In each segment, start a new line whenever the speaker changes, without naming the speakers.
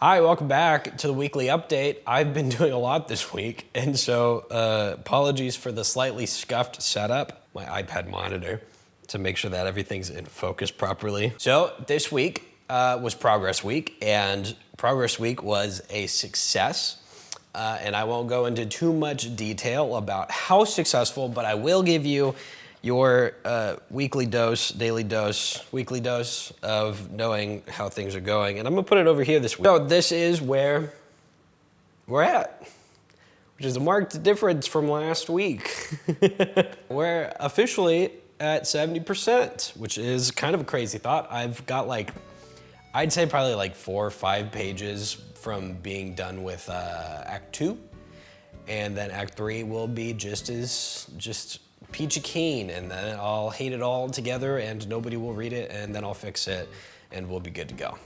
Hi, welcome back to the weekly update. I've been doing a lot this week, and so apologies for the slightly scuffed setup, my iPad monitor, to make sure that everything's in focus properly. So this week was Progress Week, and Progress Week was a success. And I won't go into too much detail about how successful, but I will give you your weekly dose of knowing how things are going. And I'm gonna put it over here this week. So this is where we're at, which is a marked difference from last week. We're officially at 70%, which is kind of a crazy thought. I've got I'd say probably like 4 or 5 pages from being done with Act 2. And then Act 3 will be just peachy keen, and then I'll hate it all together and nobody will read it, and then I'll fix it and we'll be good to go.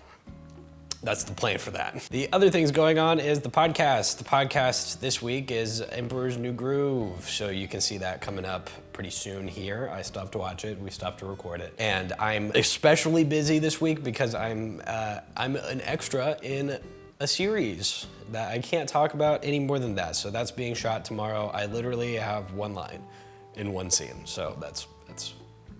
That's the plan for that. The other things going on is the podcast. The podcast this week is Emperor's New Groove, so you can see that coming up pretty soon here. I still have to watch it, we still have to record it. And I'm especially busy this week because I'm an extra in a series that I can't talk about any more than that. So that's being shot tomorrow. I literally have one line in one scene, so that's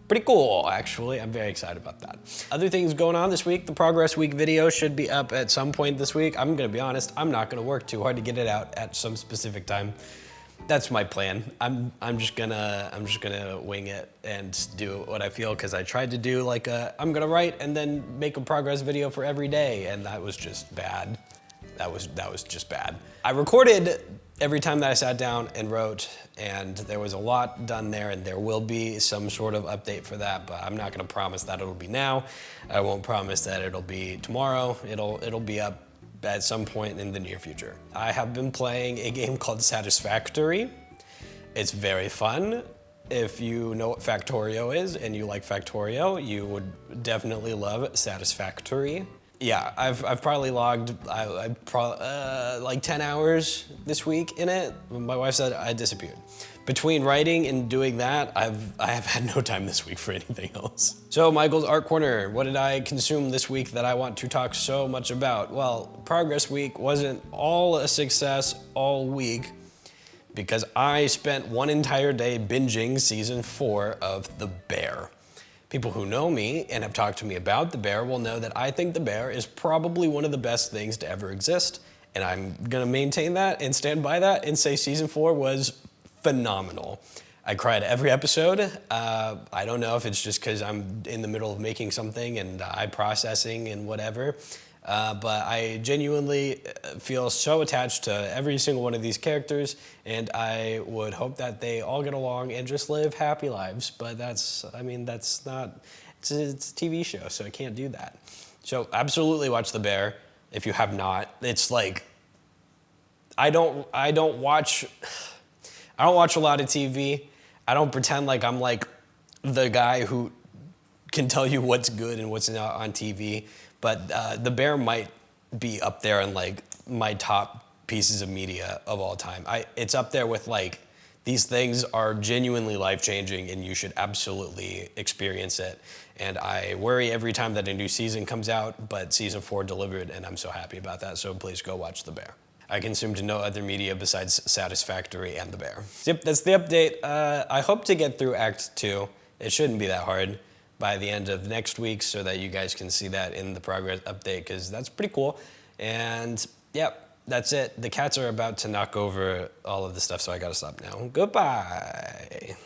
pretty cool, actually. I'm very excited about that. Other things going on this week, the Progress Week video should be up at some point this week. I'm gonna be honest, I'm not gonna work too hard to get it out at some specific time. That's my plan. I'm just gonna wing it and do what I feel, because I tried to do I'm gonna write and then make a progress video for every day, and that was just bad. That was just bad. I recorded every time that I sat down and wrote, and there was a lot done there, and there will be some sort of update for that, but I'm not gonna promise that it'll be now. I won't promise that it'll be tomorrow. It'll be up at some point in the near future. I have been playing a game called Satisfactory. It's very fun. If you know what Factorio is and you like Factorio, you would definitely love Satisfactory. Yeah, I've probably logged like 10 hours this week in it. My wife said I disappeared. Between writing and doing that, I have had no time this week for anything else. So Michael's Art Corner, what did I consume this week that I want to talk so much about? Well, Progress Week wasn't all a success all week, because I spent one entire day binging season 4 of The Bear. People who know me and have talked to me about The Bear will know that I think The Bear is probably one of the best things to ever exist. And I'm gonna maintain that and stand by that and say season 4 was phenomenal. I cried every episode. I don't know if it's just because I'm in the middle of making something and I'm processing and whatever. But I genuinely feel so attached to every single one of these characters, and I would hope that they all get along and just live happy lives. But that's not, it's a TV show, so I can't do that. So absolutely watch The Bear if you have not. It's like, I don't watch a lot of TV. I don't pretend like I'm like the guy who can tell you what's good and what's not on TV. But The Bear might be up there in like my top pieces of media of all time. It's up there with these things are genuinely life-changing and you should absolutely experience it. And I worry every time that a new season comes out, but season 4 delivered, and I'm so happy about that. So please go watch The Bear. I consumed no other media besides Satisfactory and The Bear. Yep, that's the update. I hope to get through Act 2. It shouldn't be that hard by the end of next week, so that you guys can see that in the progress update, because that's pretty cool. And yep, that's it. The cats are about to knock over all of the stuff, so I gotta stop now. Goodbye.